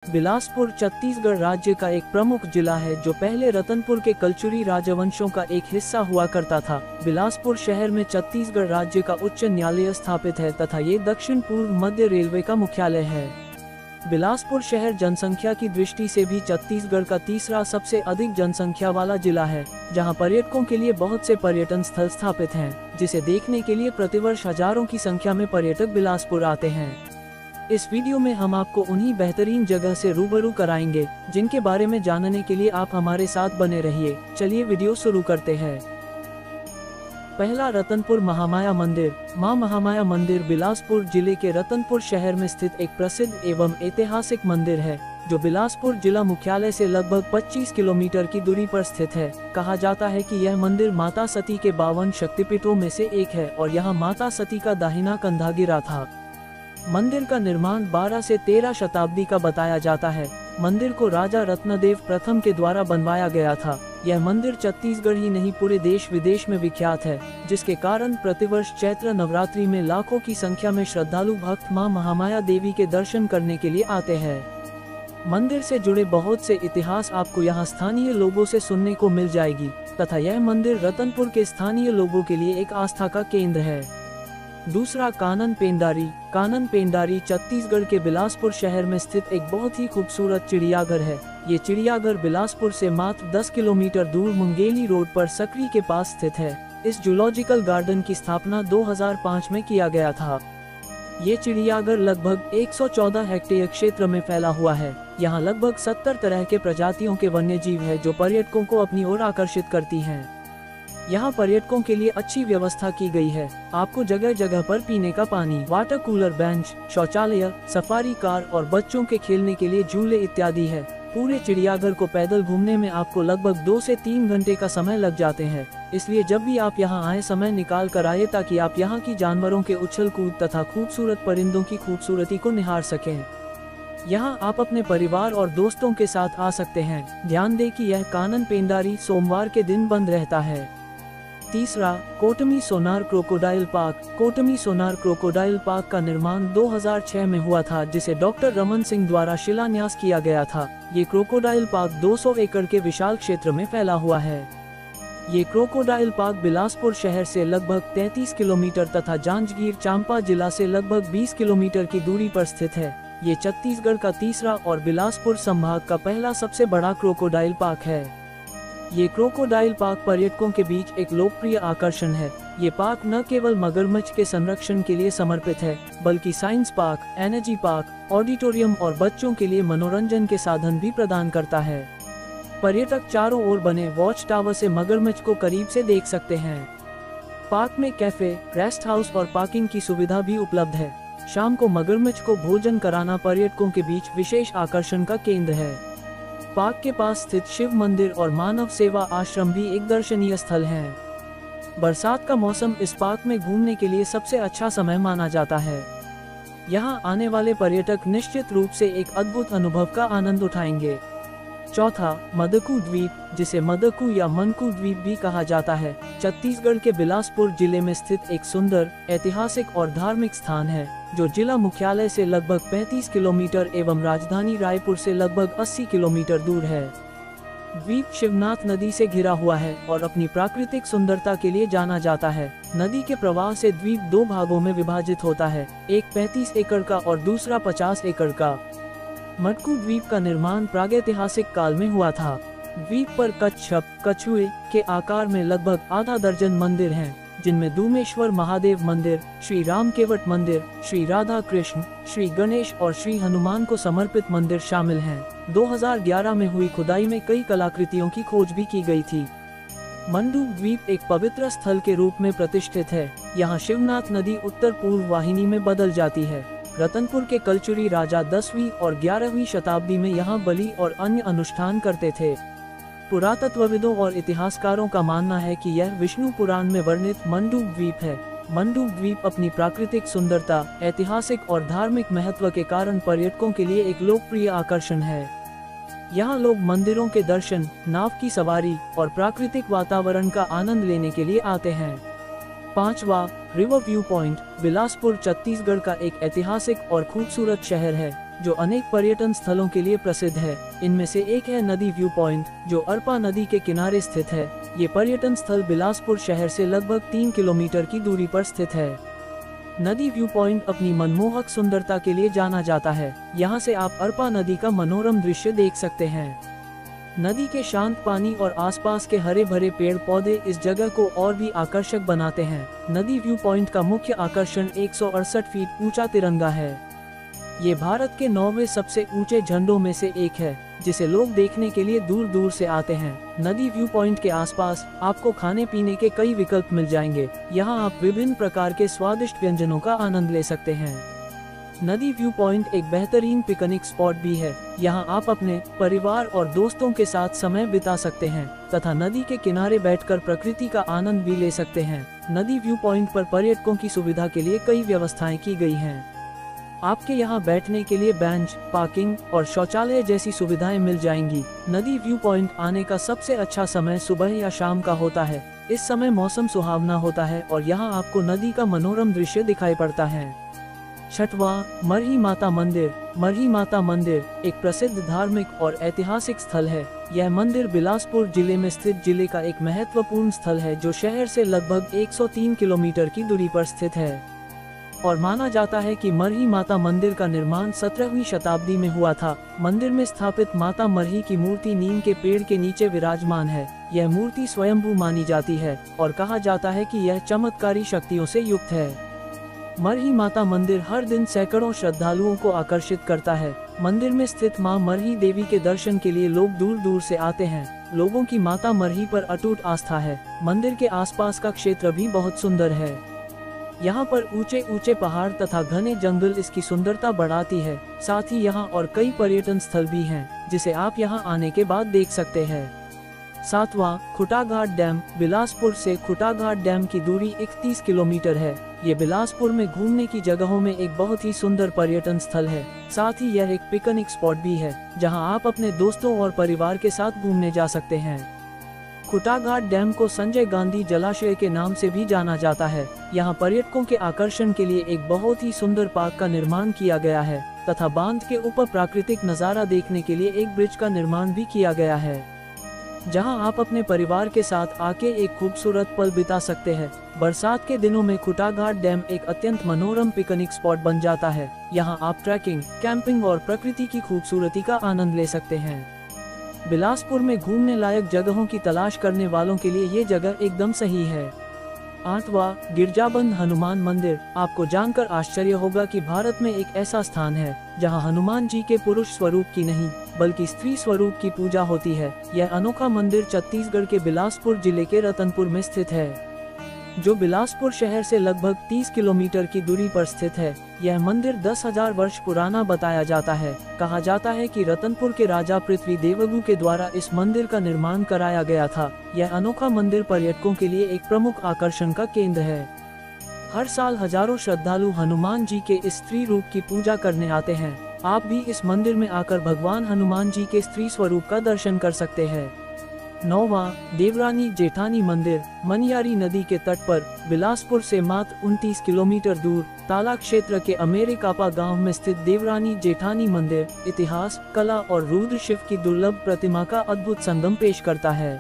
बिलासपुर छत्तीसगढ़ राज्य का एक प्रमुख जिला है जो पहले रतनपुर के कलचुरी राजवंशों का एक हिस्सा हुआ करता था। बिलासपुर शहर में छत्तीसगढ़ राज्य का उच्च न्यायालय स्थापित है तथा ये दक्षिण पूर्व मध्य रेलवे का मुख्यालय है। बिलासपुर शहर जनसंख्या की दृष्टि से भी छत्तीसगढ़ का तीसरा सबसे अधिक जनसंख्या वाला जिला है, जहां पर्यटकों के लिए बहुत से पर्यटन स्थल स्थापित हैं, जिसे देखने के लिए प्रतिवर्ष हजारों की संख्या में पर्यटक बिलासपुर आते हैं। इस वीडियो में हम आपको उन्हीं बेहतरीन जगह से रूबरू कराएंगे जिनके बारे में जानने के लिए आप हमारे साथ बने रहिए। चलिए वीडियो शुरू करते हैं। पहला, रतनपुर महामाया मंदिर। मां महामाया मंदिर बिलासपुर जिले के रतनपुर शहर में स्थित एक प्रसिद्ध एवं ऐतिहासिक मंदिर है, जो बिलासपुर जिला मुख्यालय से लगभग 25 किलोमीटर की दूरी पर स्थित है। कहा जाता है कि यह मंदिर माता सती के 52 शक्तिपीठों में से एक है और यहाँ माता सती का दाहिना कंधा गिरा था। मंदिर का निर्माण 12 से 13 शताब्दी का बताया जाता है। मंदिर को राजा रत्नदेव प्रथम के द्वारा बनवाया गया था। यह मंदिर छत्तीसगढ़ ही नहीं पूरे देश विदेश में विख्यात है, जिसके कारण प्रतिवर्ष चैत्र नवरात्रि में लाखों की संख्या में श्रद्धालु भक्त मां महामाया देवी के दर्शन करने के लिए आते हैं। मंदिर से जुड़े बहुत से इतिहास आपको यहाँ स्थानीय लोगों से सुनने को मिल जाएगी तथा यह मंदिर रतनपुर के स्थानीय लोगों के लिए एक आस्था का केंद्र है। दूसरा, कानन पेंडारी। कानन पेंडारी छत्तीसगढ़ के बिलासपुर शहर में स्थित एक बहुत ही खूबसूरत चिड़ियाघर है। ये चिड़ियाघर बिलासपुर से मात्र 10 किलोमीटर दूर मुंगेली रोड पर सकरी के पास स्थित है। इस जूलॉजिकल गार्डन की स्थापना 2005 में किया गया था। ये चिड़ियाघर लगभग 114 हेक्टेयर क्षेत्र में फैला हुआ है। यहाँ लगभग 70 तरह के प्रजातियों के वन्य जीव है जो पर्यटकों को अपनी ओर आकर्षित करती हैं। यहाँ पर्यटकों के लिए अच्छी व्यवस्था की गई है। आपको जगह जगह पर पीने का पानी, वाटर कूलर, बेंच, शौचालय, सफारी कार और बच्चों के खेलने के लिए झूले इत्यादि है। पूरे चिड़ियाघर को पैदल घूमने में आपको लगभग 2 से 3 घंटे का समय लग जाते हैं। इसलिए जब भी आप यहाँ आए, समय निकाल कर आए ताकि आप यहाँ की जानवरों के उछल कूद तथा खूबसूरत परिंदों की खूबसूरती को निहार सकें। यहाँ आप अपने परिवार और दोस्तों के साथ आ सकते हैं। ध्यान दें कि यह कानन पेंडारी सोमवार के दिन बंद रहता है। तीसरा, कोटमी सोनार क्रोकोडाइल पार्क। कोटमी सोनार क्रोकोडाइल पार्क का निर्माण 2006 में हुआ था, जिसे डॉक्टर रमन सिंह द्वारा शिलान्यास किया गया था। ये क्रोकोडाइल पार्क 200 एकड़ के विशाल क्षेत्र में फैला हुआ है। ये क्रोकोडाइल पार्क बिलासपुर शहर से लगभग 33 किलोमीटर तथा जांजगीर चांपा जिला से लगभग 20 किलोमीटर की दूरी पर स्थित है। ये छत्तीसगढ़ का तीसरा और बिलासपुर संभाग का पहला सबसे बड़ा क्रोकोडाइल पार्क है। ये क्रोकोडाइल पार्क पर्यटकों के बीच एक लोकप्रिय आकर्षण है। ये पार्क न केवल मगरमच्छ के संरक्षण के लिए समर्पित है, बल्कि science park, energy park, auditorium और बच्चों के लिए मनोरंजन के साधन भी प्रदान करता है। पर्यटक चारों ओर बने वॉच टावर से मगरमच्छ को करीब से देख सकते हैं। पार्क में कैफे, रेस्ट हाउस और पार्किंग की सुविधा भी उपलब्ध है। शाम को मगरमच्छ को भोजन कराना पर्यटकों के बीच विशेष आकर्षण का केंद्र है। पार्क के पास स्थित शिव मंदिर और मानव सेवा आश्रम भी एक दर्शनीय स्थल है। बरसात का मौसम इस पार्क में घूमने के लिए सबसे अच्छा समय माना जाता है। यहाँ आने वाले पर्यटक निश्चित रूप से एक अद्भुत अनुभव का आनंद उठाएंगे। चौथा, मदकू द्वीप, जिसे मदकू या मनकू द्वीप भी कहा जाता है, छत्तीसगढ़ के बिलासपुर जिले में स्थित एक सुंदर, ऐतिहासिक और धार्मिक स्थान है, जो जिला मुख्यालय से लगभग 35 किलोमीटर एवं राजधानी रायपुर से लगभग 80 किलोमीटर दूर है। द्वीप शिवनाथ नदी से घिरा हुआ है और अपनी प्राकृतिक सुंदरता के लिए जाना जाता है। नदी के प्रवाह से द्वीप 2 भागों में विभाजित होता है, एक 35 एकड़ का और दूसरा 50 एकड़ का। मटकू द्वीप का निर्माण प्रागैतिहासिक काल में हुआ था। द्वीप पर कच्छप, कछुए के आकार में लगभग आधा दर्जन मंदिर हैं, जिनमें दूमेश्वर महादेव मंदिर, श्री राम केवट मंदिर, श्री राधा कृष्ण, श्री गणेश और श्री हनुमान को समर्पित मंदिर शामिल हैं। 2011 में हुई खुदाई में कई कलाकृतियों की खोज भी की गई थी। मंडू द्वीप एक पवित्र स्थल के रूप में प्रतिष्ठित है। यहाँ शिवनाथ नदी उत्तर पूर्व वाहिनी में बदल जाती है। रतनपुर के कलचुरी राजा 10वीं और 11वीं शताब्दी में यहाँ बलि और अन्य अनुष्ठान करते थे। पुरातत्वविदों और इतिहासकारों का मानना है कि यह विष्णु पुराण में वर्णित मंडूक द्वीप है। मंडूक द्वीप अपनी प्राकृतिक सुंदरता, ऐतिहासिक और धार्मिक महत्व के कारण पर्यटकों के लिए एक लोकप्रिय आकर्षण है। यहाँ लोग मंदिरों के दर्शन, नाव की सवारी और प्राकृतिक वातावरण का आनंद लेने के लिए आते हैं। 5वां, river view point. Bilaspur Chhattisgarh का एक ऐतिहासिक और खूबसूरत शहर है। जो अनेक पर्यटन स्थलों के लिए प्रसिद्ध है। इनमें से एक है नदी व्यू पॉइंट, जो अरपा नदी के किनारे स्थित है। ये पर्यटन स्थल बिलासपुर शहर से लगभग 3 किलोमीटर की दूरी पर स्थित है। नदी व्यू पॉइंट अपनी मनमोहक सुंदरता के लिए जाना जाता है। यहाँ से आप अरपा नदी का मनोरम दृश्य देख सकते हैं। नदी के शांत पानी और आसपास के हरे भरे पेड़ पौधे इस जगह को और भी आकर्षक बनाते हैं। नदी व्यू पॉइंट का मुख्य आकर्षण 168 फीट ऊंचा तिरंगा है। ये भारत के 9वें सबसे ऊंचे झंडों में से एक है, जिसे लोग देखने के लिए दूर दूर से आते हैं। नदी व्यू पॉइंट के आसपास आपको खाने पीने के कई विकल्प मिल जाएंगे। यहाँ आप विभिन्न प्रकार के स्वादिष्ट व्यंजनों का आनंद ले सकते हैं। नदी व्यू पॉइंट एक बेहतरीन पिकनिक स्पॉट भी है। यहाँ आप अपने परिवार और दोस्तों के साथ समय बिता सकते हैं तथा नदी के किनारे बैठकर प्रकृति का आनंद भी ले सकते हैं। नदी व्यू पॉइंट पर पर्यटकों की सुविधा के लिए कई व्यवस्थाएं की गई हैं। आपके यहाँ बैठने के लिए बेंच, पार्किंग और शौचालय जैसी सुविधाएं मिल जाएंगी। नदी व्यू पॉइंट आने का सबसे अच्छा समय सुबह या शाम का होता है। इस समय मौसम सुहावना होता है और यहाँ आपको नदी का मनोरम दृश्य दिखाई पड़ता है। छठवां, मरही माता मंदिर। मरही माता मंदिर एक प्रसिद्ध धार्मिक और ऐतिहासिक स्थल है। यह मंदिर बिलासपुर जिले में स्थित जिले का एक महत्वपूर्ण स्थल है, जो शहर से लगभग 103 किलोमीटर की दूरी पर स्थित है और माना जाता है कि मरही माता मंदिर का निर्माण 17वीं शताब्दी में हुआ था। मंदिर में स्थापित माता मरही की मूर्ति नीम के पेड़ के नीचे विराजमान है। यह मूर्ति स्वयंभू मानी जाती है और कहा जाता है कि यह चमत्कारी शक्तियों से युक्त है। मरही माता मंदिर हर दिन सैकड़ों श्रद्धालुओं को आकर्षित करता है। मंदिर में स्थित मां मरही देवी के दर्शन के लिए लोग दूर दूर से आते हैं। लोगों की माता मरही पर अटूट आस्था है। मंदिर के आसपास का क्षेत्र भी बहुत सुंदर है। यहाँ पर ऊंचे ऊंचे पहाड़ तथा घने जंगल इसकी सुंदरता बढ़ाती है। साथ ही यहाँ और कई पर्यटन स्थल भी हैं, जिसे आप यहाँ आने के बाद देख सकते हैं। सातवां, खुटाघाट डैम। बिलासपुर से खुटाघाट डैम की दूरी 31 किलोमीटर है। ये बिलासपुर में घूमने की जगहों में एक बहुत ही सुंदर पर्यटन स्थल है। साथ ही यह एक पिकनिक स्पॉट भी है, जहां आप अपने दोस्तों और परिवार के साथ घूमने जा सकते हैं। खुटाघाट डैम को संजय गांधी जलाशय के नाम से भी जाना जाता है। यहाँ पर्यटकों के आकर्षण के लिए एक बहुत ही सुंदर पार्क का निर्माण किया गया है तथा बांध के ऊपर प्राकृतिक नज़ारा देखने के लिए एक ब्रिज का निर्माण भी किया गया है, जहां आप अपने परिवार के साथ आके एक खूबसूरत पल बिता सकते हैं। बरसात के दिनों में खुटाघाट डैम एक अत्यंत मनोरम पिकनिक स्पॉट बन जाता है। यहां आप ट्रैकिंग, कैंपिंग और प्रकृति की खूबसूरती का आनंद ले सकते हैं। बिलासपुर में घूमने लायक जगहों की तलाश करने वालों के लिए ये जगह एकदम सही है। आठवां, गिरजाबंद हनुमान मंदिर। आपको जानकर आश्चर्य होगा कि भारत में एक ऐसा स्थान है जहां हनुमान जी के पुरुष स्वरूप की नहीं बल्कि स्त्री स्वरूप की पूजा होती है। यह अनोखा मंदिर छत्तीसगढ़ के बिलासपुर जिले के रतनपुर में स्थित है, जो बिलासपुर शहर से लगभग 30 किलोमीटर की दूरी पर स्थित है। यह मंदिर 10,000 वर्ष पुराना बताया जाता है। कहा जाता है कि रतनपुर के राजा पृथ्वी देवगु के द्वारा इस मंदिर का निर्माण कराया गया था। यह अनोखा मंदिर पर्यटकों के लिए एक प्रमुख आकर्षण का केंद्र है। हर साल हजारों श्रद्धालु हनुमान जी के इस स्त्री रूप की पूजा करने आते हैं। आप भी इस मंदिर में आकर भगवान हनुमान जी के स्त्री स्वरूप का दर्शन कर सकते हैं। नौवां, देवरानी जेठानी मंदिर। मनियारी नदी के तट पर बिलासपुर से मात्र 29 किलोमीटर दूर ताला क्षेत्र के अमेरिकापा गांव में स्थित देवरानी जेठानी मंदिर इतिहास, कला और रुद्र शिव की दुर्लभ प्रतिमा का अद्भुत संगम पेश करता है।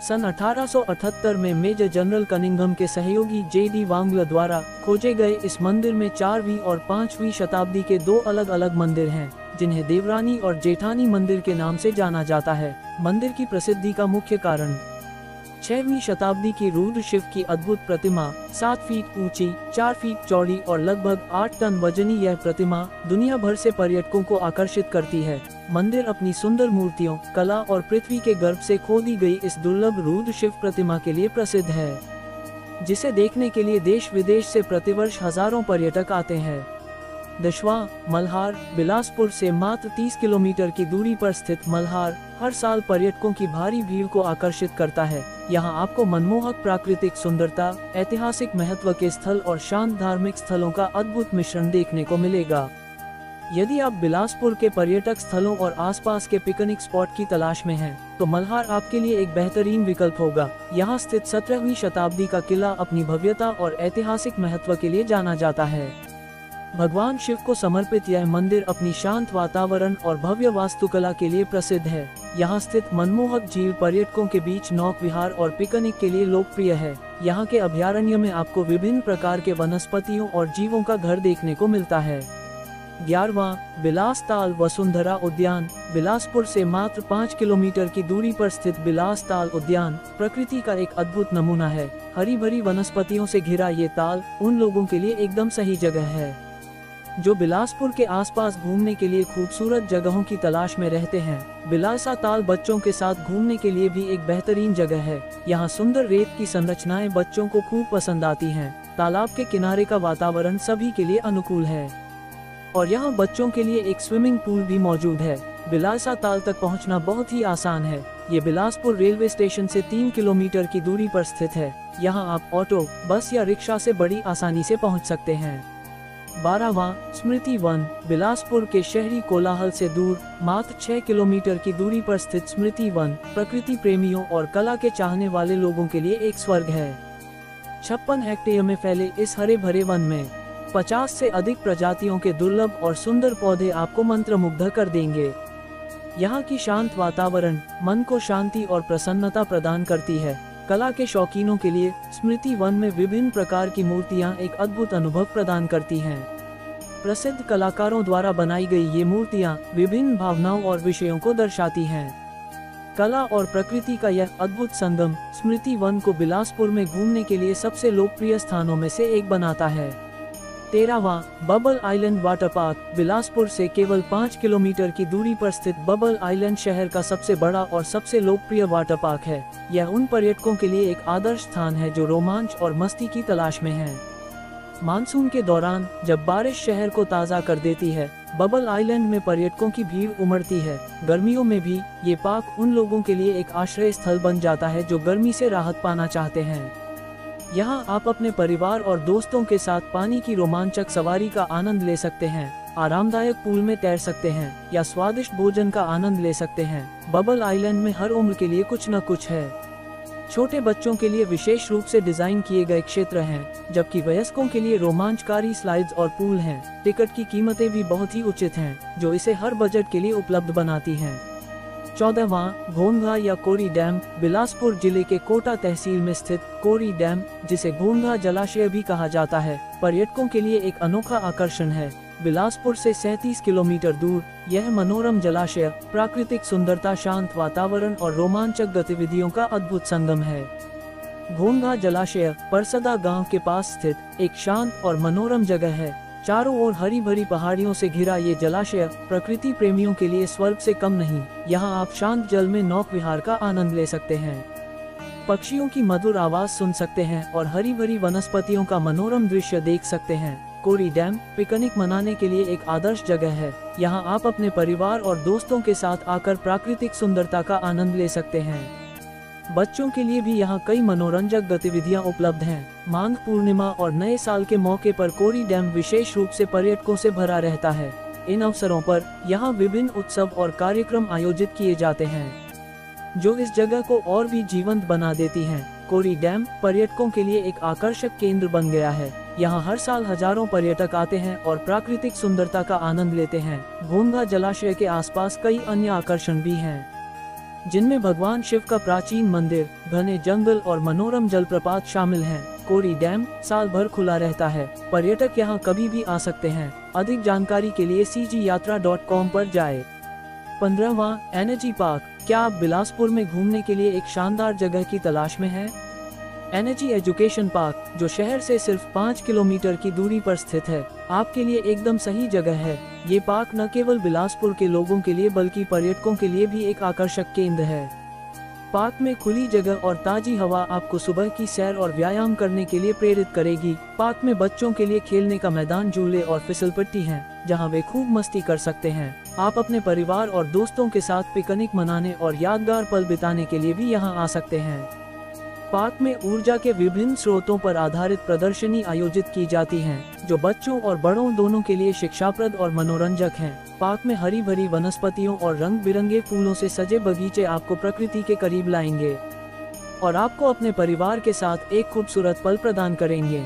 सन 1878 में मेजर जनरल कनिंघम के सहयोगी J.D. वांगल द्वारा खोजे गए इस मंदिर में 4वीं और 5वीं शताब्दी के 2 अलग अलग मंदिर हैं, जिन्हें देवरानी और जेठानी मंदिर के नाम से जाना जाता है। मंदिर की प्रसिद्धि का मुख्य कारण 6वीं शताब्दी की रुद्र शिव की अद्भुत प्रतिमा, 7 फीट ऊंची, 4 फीट चौड़ी और लगभग 8 टन वजनी यह प्रतिमा दुनिया भर से पर्यटकों को आकर्षित करती है। मंदिर अपनी सुंदर मूर्तियों, कला और पृथ्वी के गर्भ से खोदी गई इस दुर्लभ रुद्र शिव प्रतिमा के लिए प्रसिद्ध है, जिसे देखने के लिए देश विदेश से प्रतिवर्ष हजारों पर्यटक आते हैं। 10वां, मल्हार। बिलासपुर से मात्र 30 किलोमीटर की दूरी पर स्थित मल्हार हर साल पर्यटकों की भारी भीड़ को आकर्षित करता है। यहाँ आपको मनमोहक प्राकृतिक सुंदरता, ऐतिहासिक महत्व के स्थल और शांत धार्मिक स्थलों का अद्भुत मिश्रण देखने को मिलेगा। यदि आप बिलासपुर के पर्यटक स्थलों और आसपास के पिकनिक स्पॉट की तलाश में हैं, तो मल्हार आपके लिए एक बेहतरीन विकल्प होगा। यहाँ स्थित 17वीं शताब्दी का किला अपनी भव्यता और ऐतिहासिक महत्व के लिए जाना जाता है। भगवान शिव को समर्पित यह मंदिर अपनी शांत वातावरण और भव्य वास्तुकला के लिए प्रसिद्ध है। यहाँ स्थित मनमोहक झील पर्यटकों के बीच नौक विहार और पिकनिक के लिए लोकप्रिय है। यहाँ के अभयारण्य में आपको विभिन्न प्रकार के वनस्पतियों और जीवों का घर देखने को मिलता है। 11वां बिलास ताल वसुंधरा उद्यान। बिलासपुर से मात्र 5 किलोमीटर की दूरी पर स्थित बिलास ताल उद्यान प्रकृति का एक अद्भुत नमूना है। हरी भरी वनस्पतियों से घिरा ये ताल उन लोगों के लिए एकदम सही जगह है जो बिलासपुर के आसपास घूमने के लिए खूबसूरत जगहों की तलाश में रहते हैं। बिलासा ताल बच्चों के साथ घूमने के लिए भी एक बेहतरीन जगह है। यहाँ सुंदर रेत की संरचनाएं बच्चों को खूब पसंद आती हैं। तालाब के किनारे का वातावरण सभी के लिए अनुकूल है और यहाँ बच्चों के लिए एक स्विमिंग पूल भी मौजूद है। बिलासा ताल तक पहुँचना बहुत ही आसान है। ये बिलासपुर रेलवे स्टेशन से 3 किलोमीटर की दूरी पर स्थित है। यहाँ आप ऑटो, बस या रिक्शा से बड़ी आसानी से पहुँच सकते हैं। 12वां स्मृति वन। बिलासपुर के शहरी कोलाहल से दूर मात्र 6 किलोमीटर की दूरी पर स्थित स्मृति वन प्रकृति प्रेमियों और कला के चाहने वाले लोगों के लिए एक स्वर्ग है। 56 हेक्टेयर में फैले इस हरे भरे वन में 50 से अधिक प्रजातियों के दुर्लभ और सुंदर पौधे आपको मंत्रमुग्ध कर देंगे। यहाँ की शांत वातावरण मन को शांति और प्रसन्नता प्रदान करती है। कला के शौकीनों के लिए स्मृति वन में विभिन्न प्रकार की मूर्तियाँ एक अद्भुत अनुभव प्रदान करती हैं। प्रसिद्ध कलाकारों द्वारा बनाई गई ये मूर्तियाँ विभिन्न भावनाओं और विषयों को दर्शाती हैं। कला और प्रकृति का यह अद्भुत संगम स्मृति वन को बिलासपुर में घूमने के लिए सबसे लोकप्रिय स्थानों में से एक बनाता है। 13वां bubble island water park. Bilaspur से केवल 5 किलोमीटर की दूरी पर स्थित बबल आइलैंड शहर का सबसे बड़ा और सबसे लोकप्रिय वाटर पार्क है। यह उन पर्यटकों के लिए एक आदर्श स्थान है जो रोमांच और मस्ती की तलाश में हैं। मानसून के दौरान जब बारिश शहर को ताज़ा कर देती है, बबल आइलैंड में पर्यटकों की भीड़ उमड़ती है। गर्मियों में भी ये पार्क उन लोगों के लिए एक आश्रय स्थल बन जाता है जो गर्मी से राहत पाना चाहते हैं। यहाँ आप अपने परिवार और दोस्तों के साथ पानी की रोमांचक सवारी का आनंद ले सकते हैं, आरामदायक पूल में तैर सकते हैं या स्वादिष्ट भोजन का आनंद ले सकते हैं। बबल आइलैंड में हर उम्र के लिए कुछ न कुछ है। छोटे बच्चों के लिए विशेष रूप से डिजाइन किए गए क्षेत्र हैं, जबकि वयस्कों के लिए रोमांचकारी स्लाइड्स और पूल हैं। टिकट की कीमतें भी बहुत ही उचित हैं, जो इसे हर बजट के लिए उपलब्ध बनाती हैं। 14वां घोंघा या कोरी डैम। बिलासपुर जिले के कोटा तहसील में स्थित कोरी डैम, जिसे घोंघा जलाशय भी कहा जाता है, पर्यटकों के लिए एक अनोखा आकर्षण है। बिलासपुर से 37 किलोमीटर दूर यह मनोरम जलाशय प्राकृतिक सुंदरता, शांत वातावरण और रोमांचक गतिविधियों का अद्भुत संगम है। घोंघा जलाशय परसदा गांव के पास स्थित एक शांत और मनोरम जगह है। चारों ओर हरी भरी पहाड़ियों से घिरा ये जलाशय प्रकृति प्रेमियों के लिए स्वर्ग से कम नहीं। यहाँ आप शांत जल में नौक विहार का आनंद ले सकते हैं, पक्षियों की मधुर आवाज सुन सकते हैं और हरी भरी वनस्पतियों का मनोरम दृश्य देख सकते हैं। कोरी डैम पिकनिक मनाने के लिए एक आदर्श जगह है। यहाँ आप अपने परिवार और दोस्तों के साथ आकर प्राकृतिक सुंदरता का आनंद ले सकते हैं। बच्चों के लिए भी यहाँ कई मनोरंजक गतिविधियाँ उपलब्ध हैं। माघ पूर्णिमा और नए साल के मौके पर कोरी डैम विशेष रूप से पर्यटकों से भरा रहता है। इन अवसरों पर यहाँ विभिन्न उत्सव और कार्यक्रम आयोजित किए जाते हैं, जो इस जगह को और भी जीवंत बना देती हैं। कोरी डैम पर्यटकों के लिए एक आकर्षक केंद्र बन गया है। यहाँ हर साल हजारों पर्यटक आते हैं और प्राकृतिक सुंदरता का आनंद लेते हैं। घोंघा जलाशय के आसपास कई अन्य आकर्षण भी हैं, जिनमें भगवान शिव का प्राचीन मंदिर, घने जंगल और मनोरम जलप्रपात शामिल हैं। कोरी डैम साल भर खुला रहता है। पर्यटक यहाँ कभी भी आ सकते हैं। अधिक जानकारी के लिए cgyatra.com पर जाएं। 15वां एनर्जी पार्क। क्या आप बिलासपुर में घूमने के लिए एक शानदार जगह की तलाश में हैं? एनर्जी एजुकेशन पार्क, जो शहर से सिर्फ 5 किलोमीटर की दूरी पर स्थित है, आपके लिए एकदम सही जगह है। ये पार्क न केवल बिलासपुर के लोगों के लिए बल्कि पर्यटकों के लिए भी एक आकर्षक केंद्र है। पार्क में खुली जगह और ताजी हवा आपको सुबह की सैर और व्यायाम करने के लिए प्रेरित करेगी। पार्क में बच्चों के लिए खेलने का मैदान, झूले और फिसलपट्टी हैं, जहां वे खूब मस्ती कर सकते हैं। आप अपने परिवार और दोस्तों के साथ पिकनिक मनाने और यादगार पल बिताने के लिए भी यहां आ सकते हैं। पार्क में ऊर्जा के विभिन्न स्रोतों पर आधारित प्रदर्शनी आयोजित की जाती हैं, जो बच्चों और बड़ों दोनों के लिए शिक्षाप्रद और मनोरंजक हैं। पार्क में हरी भरी वनस्पतियों और रंग बिरंगे फूलों से सजे बगीचे आपको प्रकृति के करीब लाएंगे और आपको अपने परिवार के साथ एक खूबसूरत पल प्रदान करेंगे।